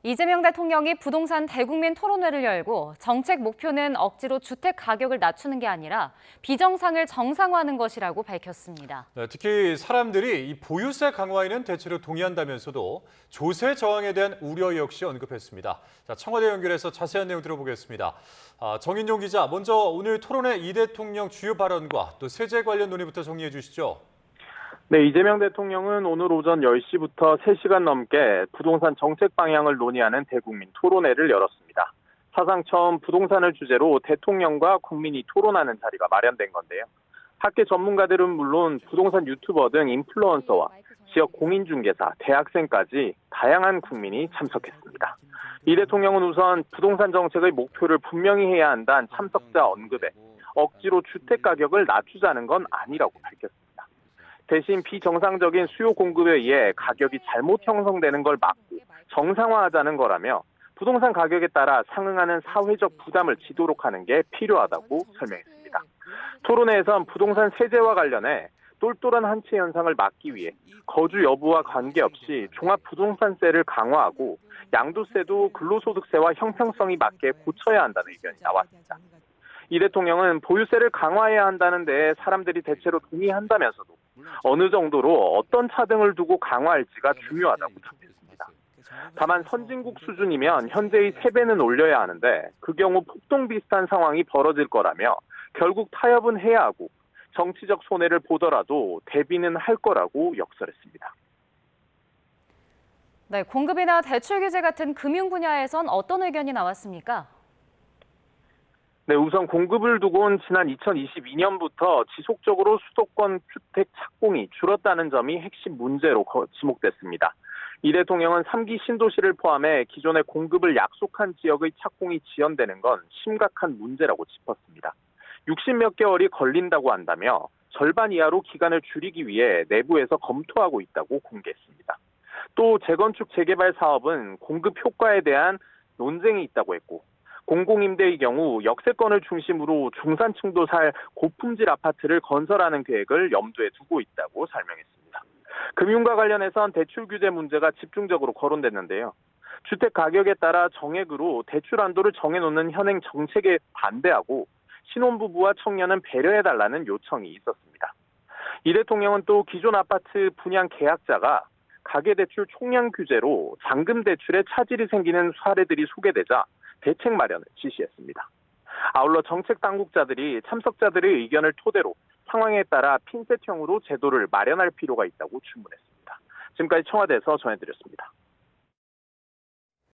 이재명 대통령이 부동산 대국민 토론회를 열고 정책 목표는 억지로 주택 가격을 낮추는 게 아니라 비정상을 정상화하는 것이라고 밝혔습니다. 네, 특히 사람들이 이 보유세 강화에는 대체로 동의한다면서도 조세 저항에 대한 우려 역시 언급했습니다. 자, 청와대 연결해서 자세한 내용 들어보겠습니다. 정인용 기자, 먼저 오늘 토론회 이 대통령 주요 발언과 또 세제 관련 논의부터 정리해 주시죠. 네, 이재명 대통령은 오늘 오전 10시부터 3시간 넘게 부동산 정책 방향을 논의하는 대국민 토론회를 열었습니다. 사상 처음 부동산을 주제로 대통령과 국민이 토론하는 자리가 마련된 건데요. 학계 전문가들은 물론 부동산 유튜버 등 인플루언서와 지역 공인중개사, 대학생까지 다양한 국민이 참석했습니다. 이 대통령은 우선 부동산 정책의 목표를 분명히 해야 한다는 참석자 언급에 억지로 주택 가격을 낮추자는 건 아니라고 밝혔습니다. 대신 비정상적인 수요 공급에 의해 가격이 잘못 형성되는 걸 막고 정상화하자는 거라며 부동산 가격에 따라 상응하는 사회적 부담을 지도록 하는 게 필요하다고 설명했습니다. 토론회에선 부동산 세제와 관련해 똘똘한 한치 현상을 막기 위해 거주 여부와 관계없이 종합부동산세를 강화하고 양도세도 근로소득세와 형평성이 맞게 고쳐야 한다는 의견이 나왔습니다. 이 대통령은 보유세를 강화해야 한다는 데 사람들이 대체로 동의한다면서도 어느 정도로 어떤 차등을 두고 강화할지가 중요하다고 답했습니다. 다만 선진국 수준이면 현재의 3배는 올려야 하는데 그 경우 폭동 비슷한 상황이 벌어질 거라며 결국 타협은 해야 하고 정치적 손해를 보더라도 대비는 할 거라고 역설했습니다. 네, 공급이나 대출 규제 같은 금융 분야에선 어떤 의견이 나왔습니까? 네, 우선 공급을 두고는 지난 2022년부터 지속적으로 수도권 주택 착공이 줄었다는 점이 핵심 문제로 지목됐습니다. 이 대통령은 3기 신도시를 포함해 기존의 공급을 약속한 지역의 착공이 지연되는 건 심각한 문제라고 짚었습니다. 60몇 개월이 걸린다고 한다며 절반 이하로 기간을 줄이기 위해 내부에서 검토하고 있다고 공개했습니다. 또 재건축 재개발 사업은 공급 효과에 대한 논쟁이 있다고 했고 공공임대의 경우 역세권을 중심으로 중산층도 살 고품질 아파트를 건설하는 계획을 염두에 두고 있다고 설명했습니다. 금융과 관련해선 대출 규제 문제가 집중적으로 거론됐는데요. 주택 가격에 따라 정액으로 대출 한도를 정해놓는 현행 정책에 반대하고 신혼부부와 청년은 배려해달라는 요청이 있었습니다. 이 대통령은 또 기존 아파트 분양 계약자가 가계대출 총량 규제로 잔금 대출에 차질이 생기는 사례들이 소개되자 대책 마련을 지시했습니다. 아울러 정책 당국자들이 참석자들의 의견을 토대로 상황에 따라 핀셋형으로 제도를 마련할 필요가 있다고 주문했습니다. 지금까지 청와대에서 전해드렸습니다.